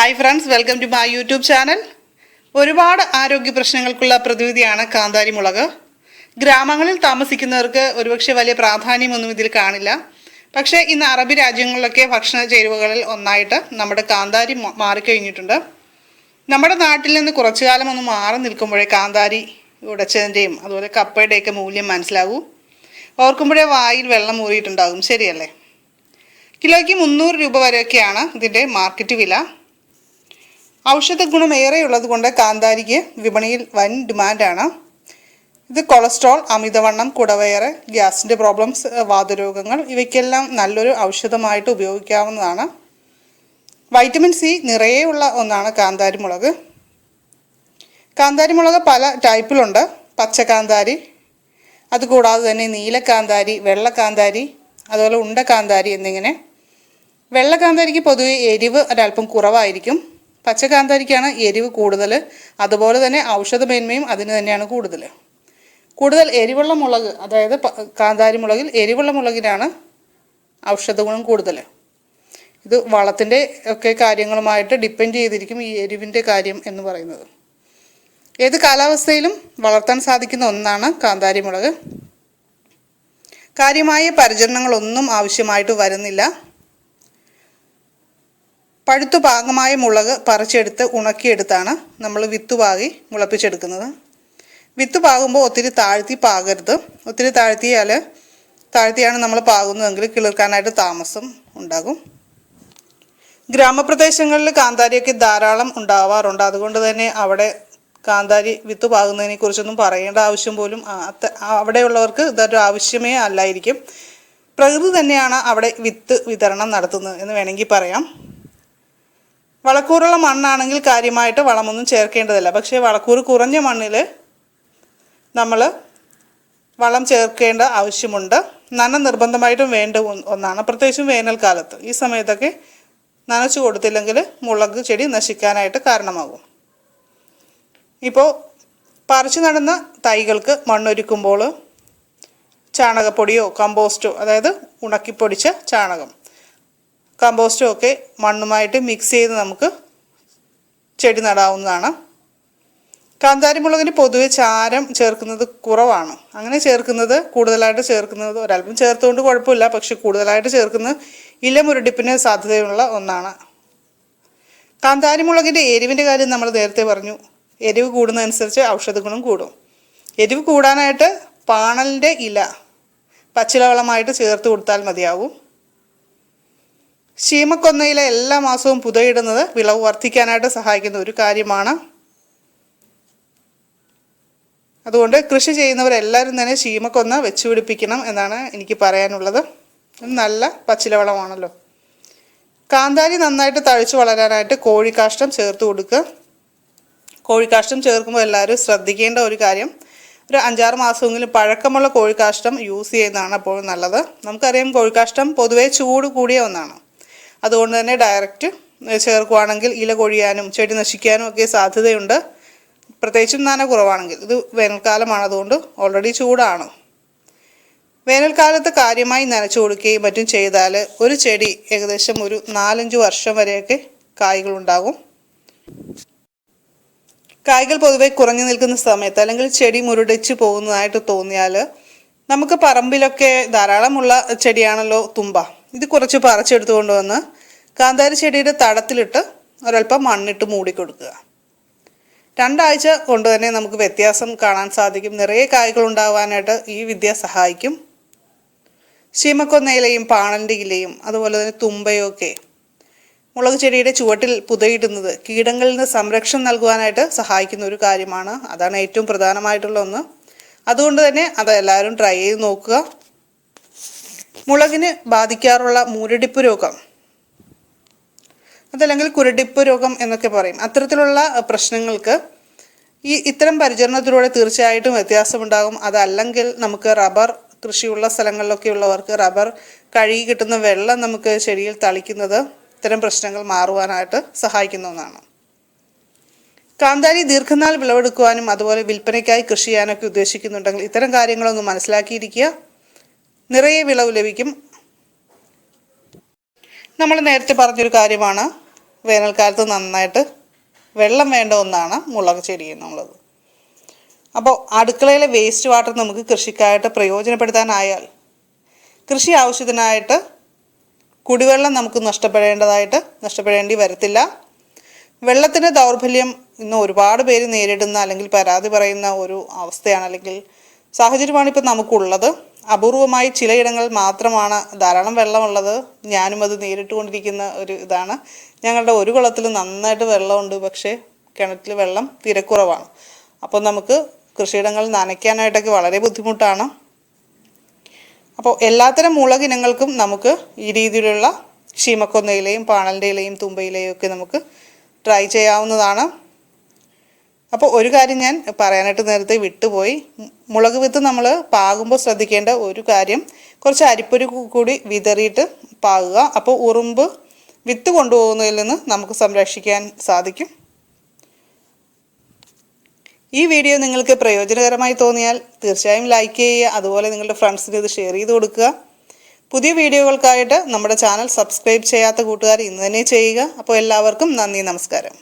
Hi friends, welcome to my YouTube channel. ഒരുപാട് ആരോഗ്യ പ്രശ്നങ്ങൾക്കുള്ള പ്രതിവിധിയാണ് കാന്താരി മുളക്. ഗ്രാമങ്ങളിൽ താമസിക്കുന്നവർക്ക് ഒരുപക്ഷെ വലിയ പ്രാധാന്യമൊന്നും ഇതിൽ കാണില്ല. പക്ഷേ ഇന്ന് അറബി രാജ്യങ്ങളിലൊക്കെ ഭക്ഷണ ചേരുവകളിൽ ഒന്നായിട്ട് നമ്മുടെ കാന്താരി മാറിക്കഴിഞ്ഞിട്ടുണ്ട്. നമ്മുടെ നാട്ടിൽ നിന്ന് കുറച്ചു കാലം ഒന്ന് മാറി നിൽക്കുമ്പോഴേ കാന്താരി ഉടച്ചതിൻ്റെയും അതുപോലെ കപ്പയുടെയൊക്കെ മൂല്യം മനസ്സിലാവൂ. ഓർക്കുമ്പോഴേ വായിൽ വെള്ളം മൂറിയിട്ടുണ്ടാകും, ശരിയല്ലേ? കിലോയ്ക്ക് 300 രൂപ വരെയൊക്കെയാണ് ഇതിൻ്റെ മാർക്കറ്റ് വില. ഔഷധ ഗുണം ഏറെയുള്ളത് കൊണ്ട് കാന്താരിക്ക് വിപണിയിൽ വൻ ഡിമാൻഡാണ്. ഇത് കൊളസ്ട്രോൾ, അമിതവണ്ണം, കുടവയറ്, ഗ്യാസിൻ്റെ പ്രോബ്ലംസ്, വാതരോഗങ്ങൾ ഇവയ്ക്കെല്ലാം നല്ലൊരു ഔഷധമായിട്ട് ഉപയോഗിക്കാവുന്നതാണ്. വൈറ്റമിൻ സി നിറയെയുള്ള ഒന്നാണ് കാന്താരി മുളക്. കാന്താരി മുളക് പല ടൈപ്പിലുണ്ട്. പച്ചക്കാന്താരി, അതുകൂടാതെ തന്നെ നീലക്കാന്താരി, വെള്ളക്കാന്താരി, അതുപോലെ ഉണ്ടക്കാന്താരി എന്നിങ്ങനെ. വെള്ളക്കാന്താരിക്ക് പൊതുവെ എരിവ് ഒരല്പം കുറവായിരിക്കും. പച്ചക്കാന്താരിക്കാണ് എരിവ് കൂടുതൽ. അതുപോലെ തന്നെ ഔഷധമേന്മയും അതിന് തന്നെയാണ് കൂടുതൽ എരിവുള്ള മുളക്, അതായത് കാന്താരി മുളകിൽ എരിവുള്ള മുളകിനാണ് ഔഷധ ഗുണം കൂടുതൽ. ഇത് വളത്തിൻ്റെ ഒക്കെ കാര്യങ്ങളുമായിട്ട് ഡിപ്പെൻഡ് ചെയ്തിരിക്കും ഈ എരിവിൻ്റെ കാര്യം എന്ന് പറയുന്നത്. ഏത് കാലാവസ്ഥയിലും വളർത്താൻ സാധിക്കുന്ന ഒന്നാണ് കാന്താരി മുളക്. കാര്യമായ പരിചരണങ്ങളൊന്നും ആവശ്യമായിട്ട് വരുന്നില്ല. പഴുത്തു പാകമായ മുളക് പറിച്ചെടുത്ത് ഉണക്കിയെടുത്താണ് നമ്മൾ വിത്ത് പാകി മുളപ്പിച്ചെടുക്കുന്നത്. വിത്ത് പാകുമ്പോൾ ഒത്തിരി താഴ്ത്തി പാകരുത്. ഒത്തിരി താഴ്ത്തിയാണ് നമ്മൾ പാകുന്നതെങ്കിൽ കിളിർക്കാനായിട്ട് താമസം ഉണ്ടാകും. ഗ്രാമപ്രദേശങ്ങളിൽ കാന്താരിയൊക്കെ ധാരാളം ഉണ്ടാവാറുണ്ട്. അതുകൊണ്ട് തന്നെ അവിടെ കാന്താരി വിത്ത് പാകുന്നതിനെ കുറിച്ചൊന്നും പറയേണ്ട ആവശ്യം പോലും അവിടെയുള്ളവർക്ക് ഇതൊരു ആവശ്യമേ അല്ലായിരിക്കും. പ്രകൃതി തന്നെയാണ് അവിടെ വിത്ത് വിതരണം നടത്തുന്നത് എന്ന് വേണമെങ്കിൽ പറയാം. വളക്കൂറുള്ള മണ്ണാണെങ്കിൽ കാര്യമായിട്ട് വളമൊന്നും ചേർക്കേണ്ടതില്ല. പക്ഷേ വളക്കൂറ് കുറഞ്ഞ മണ്ണിൽ നമ്മൾ വളം ചേർക്കേണ്ട ആവശ്യമുണ്ട്. നന നിർബന്ധമായിട്ടും വേണ്ട ഒന്നാണ്, പ്രത്യേകിച്ചും വേനൽക്കാലത്ത്. ഈ സമയത്തൊക്കെ നനച്ചു കൊടുത്തില്ലെങ്കിൽ മുളക് ചെടി നശിക്കാനായിട്ട് കാരണമാകും. ഇപ്പോൾ പറിച്ചു നടുന്ന തൈകൾക്ക് മണ്ണൊരുക്കുമ്പോൾ ചാണകപ്പൊടിയോ കമ്പോസ്റ്റോ, അതായത് ഉണക്കിപ്പൊടിച്ച ചാണകം, കമ്പോസ്റ്റോ ഒക്കെ മണ്ണുമായിട്ട് മിക്സ് ചെയ്ത് നമുക്ക് ചെടി നടാവുന്നതാണ്. കാന്താരി മുളകിന് പൊതുവെ ചാരം ചേർക്കുന്നത് കുറവാണ്. അങ്ങനെ കൂടുതലായിട്ട് ചേർക്കുന്നത് ഒരല്പം ചേർത്തുകൊണ്ട് കുഴപ്പമില്ല. പക്ഷെ കൂടുതലായിട്ട് ചേർക്കുന്നത് ഇലമുരടിപ്പിന് സാധ്യതയുള്ള ഒന്നാണ്. കാന്താരി മുളകിൻ്റെ എരിവിൻ്റെ കാര്യം നമ്മൾ നേരത്തെ പറഞ്ഞു. എരിവ് കൂടുന്നതനുസരിച്ച് ഔഷധ ഗുണം കൂടും. എരിവ് കൂടാനായിട്ട് പാണലിൻ്റെ ഇല പച്ചിലവളമായിട്ട് ചേർത്ത് കൊടുത്താൽ മതിയാവും. ശീമക്കൊന്നയില എല്ലാ മാസവും പുതയിടുന്നത് വിളവ് വർദ്ധിക്കാനായിട്ട് സഹായിക്കുന്ന ഒരു കാര്യമാണ്. അതുകൊണ്ട് കൃഷി ചെയ്യുന്നവരെല്ലാവരും തന്നെ ശീമക്കൊന്ന വെച്ച് പിടിപ്പിക്കണം എന്നാണ് എനിക്ക് പറയാനുള്ളത്. നല്ല പച്ചിലവളമാണല്ലോ. കാന്താരി നന്നായിട്ട് തഴച്ചു വളരാനായിട്ട് കോഴിക്കാഷ്ടം ചേർത്ത് കൊടുക്കുക. കോഴിക്കാഷ്ടം ചേർക്കുമ്പോൾ എല്ലാവരും ശ്രദ്ധിക്കേണ്ട ഒരു കാര്യം, ഒരു 5-6 മാസമെങ്കിലും പഴക്കമുള്ള കോഴിക്കാഷ്ടം യൂസ് ചെയ്യുന്നതാണ് എപ്പോഴും നല്ലത്. നമുക്കറിയാം കോഴിക്കാഷ്ടം പൊതുവേ ചൂട് കൂടിയ ഒന്നാണ്. അതുകൊണ്ട് തന്നെ ഡയറക്റ്റ് ചേർക്കുകയാണെങ്കിൽ ഇല കൊഴിയാനും ചെടി നശിക്കാനും ഒക്കെ സാധ്യതയുണ്ട്. പ്രത്യേകിച്ചും നന കുറവാണെങ്കിൽ. ഇത് വേനൽക്കാലമാണ്, അതുകൊണ്ട് ഓൾറെഡി ചൂടാണ്. വേനൽക്കാലത്ത് കാര്യമായി നനച്ചു കൊടുക്കുകയും മറ്റും ചെയ്താൽ ഒരു ചെടി ഏകദേശം ഒരു 4-5 വർഷം വരെയൊക്കെ കായ്കളുണ്ടാകും. കായ്കൾ പൊതുവെ കുറഞ്ഞു നിൽക്കുന്ന സമയത്ത് അല്ലെങ്കിൽ ചെടി മുരടിച്ച് പോകുന്നതായിട്ട് തോന്നിയാൽ, നമുക്ക് പറമ്പിലൊക്കെ ധാരാളമുള്ള ചെടിയാണല്ലോ തുമ്പ, ഇത് കുറച്ച് പറിച്ചെടുത്ത് കൊണ്ടുവന്ന് കാന്താരി ചെടിയുടെ തടത്തിലിട്ട് ഒരല്പം മണ്ണിട്ട് മൂടിക്കൊടുക്കുക. 2 ആഴ്ച കൊണ്ട് തന്നെ നമുക്ക് വ്യത്യാസം കാണാൻ സാധിക്കും. നിറയെ കായ്കൾ ഉണ്ടാകാനായിട്ട് ഈ വിദ്യ സഹായിക്കും. ശീമക്കൊന്നയിലയും പാണലിൻ്റെ ഇലയും അതുപോലെ തന്നെ തുമ്പയും ഒക്കെ മുളക് ചെടിയുടെ ചുവട്ടിൽ പുതയിടുന്നത് കീടങ്ങളിൽ നിന്ന് സംരക്ഷണം നൽകുവാനായിട്ട് സഹായിക്കുന്ന ഒരു കാര്യമാണ്. അതാണ് ഏറ്റവും പ്രധാനമായിട്ടുള്ള ഒന്ന്. അതുകൊണ്ട് തന്നെ അത് എല്ലാവരും ട്രൈ ചെയ്ത് നോക്കുക. മുളകിന് ബാധിക്കാറുള്ള മുരടിപ്പ് രോഗം, അതല്ലെങ്കിൽ കുരടിപ്പ് രോഗം എന്നൊക്കെ പറയും, അത്തരത്തിലുള്ള പ്രശ്നങ്ങൾക്ക് ഇത്തരം പരിചരണത്തിലൂടെ തീർച്ചയായിട്ടും വ്യത്യാസമുണ്ടാകും. അതല്ലെങ്കിൽ നമുക്ക് റബ്ബർ കൃഷിയുള്ള സ്ഥലങ്ങളിലൊക്കെ ഉള്ളവർക്ക് റബ്ബർ കഴുകി കിട്ടുന്ന വെള്ളം നമുക്ക് ചെടിയിൽ തളിക്കുന്നത് ഇത്തരം പ്രശ്നങ്ങൾ മാറുവാനായിട്ട് സഹായിക്കുന്ന ഒന്നാണ്. കാന്താരി ദീർഘനാൾ വിളവെടുക്കുവാനും അതുപോലെ വിൽപ്പനയ്ക്കായി കൃഷി ചെയ്യാനൊക്കെ ഉദ്ദേശിക്കുന്നുണ്ടെങ്കിൽ ഇത്തരം കാര്യങ്ങളൊന്ന് മനസ്സിലാക്കിയിരിക്കുക. നിറയെ വിളവ് ലഭിക്കും. നമ്മൾ നേരത്തെ പറഞ്ഞൊരു കാര്യമാണ് വേനൽക്കാലത്ത് നന്നായിട്ട് വെള്ളം വേണ്ട ഒന്നാണ് മുളക് ചെടി എന്നുള്ളത്. അപ്പോൾ അടുക്കളയിലെ വേസ്റ്റ് വാട്ടർ നമുക്ക് കൃഷിക്കായിട്ട് പ്രയോജനപ്പെടുത്താനായാൽ കൃഷി ആവശ്യത്തിനായിട്ട് കുടിവെള്ളം നമുക്ക് നഷ്ടപ്പെടേണ്ടി വരത്തില്ല. വെള്ളത്തിൻ്റെ ദൗർബല്യം ഇന്ന് ഒരുപാട് പേര് നേരിടുന്ന അല്ലെങ്കിൽ പരാതി പറയുന്ന ഒരു അവസ്ഥയാണ് അല്ലെങ്കിൽ സാഹചര്യമാണ് ഇപ്പോൾ നമുക്കുള്ളത്. അപൂർവമായി ചിലയിടങ്ങളിൽ മാത്രമാണ് ധാരാളം വെള്ളമുള്ളത്. ഞാനും അത് നേരിട്ടുകൊണ്ടിരിക്കുന്ന ഒരു ഇതാണ്. ഞങ്ങളുടെ ഒരു കുളത്തിൽ നന്നായിട്ട് വെള്ളമുണ്ട്, പക്ഷേ കിണറ്റിൽ വെള്ളം തീരെ കുറവാണ്. അപ്പോൾ നമുക്ക് കൃഷിയിടങ്ങൾ നനയ്ക്കാനായിട്ടൊക്കെ വളരെ ബുദ്ധിമുട്ടാണ്. അപ്പോൾ എല്ലാത്തരം മുളകിനങ്ങൾക്കും നമുക്ക് ഈ രീതിയിലുള്ള ശീമക്കൊന്ന ഇലയും പാണലിൻ്റെ ഇലയും തുമ്പയിലയും ഒക്കെ നമുക്ക് ട്രൈ ചെയ്യാവുന്നതാണ്. അപ്പോൾ ഒരു കാര്യം ഞാൻ പറയാനായിട്ട് നേരത്തെ വിട്ടുപോയി. മുളക് വിത്ത് നമ്മൾ പാകുമ്പോൾ ശ്രദ്ധിക്കേണ്ട ഒരു കാര്യം, കുറച്ച് അരിപ്പൊടി കൂടി വിതറിയിട്ട് പാകുക. അപ്പോൾ ഉറുമ്പ് വിത്ത് കൊണ്ടുപോകുന്നതിൽ നിന്ന് നമുക്ക് സംരക്ഷിക്കാൻ സാധിക്കും. ഈ വീഡിയോ നിങ്ങൾക്ക് പ്രയോജനകരമായി തോന്നിയാൽ തീർച്ചയായും ലൈക്ക് ചെയ്യുക. അതുപോലെ നിങ്ങളുടെ ഫ്രണ്ട്സിന് ഇത് ഷെയർ ചെയ്ത് കൊടുക്കുക. പുതിയ വീഡിയോകൾക്കായിട്ട് നമ്മുടെ ചാനൽ സബ്സ്ക്രൈബ് ചെയ്യാത്ത കൂട്ടുകാർ ഇന്ന് തന്നെ ചെയ്യുക. അപ്പോൾ എല്ലാവർക്കും നന്ദി, നമസ്കാരം.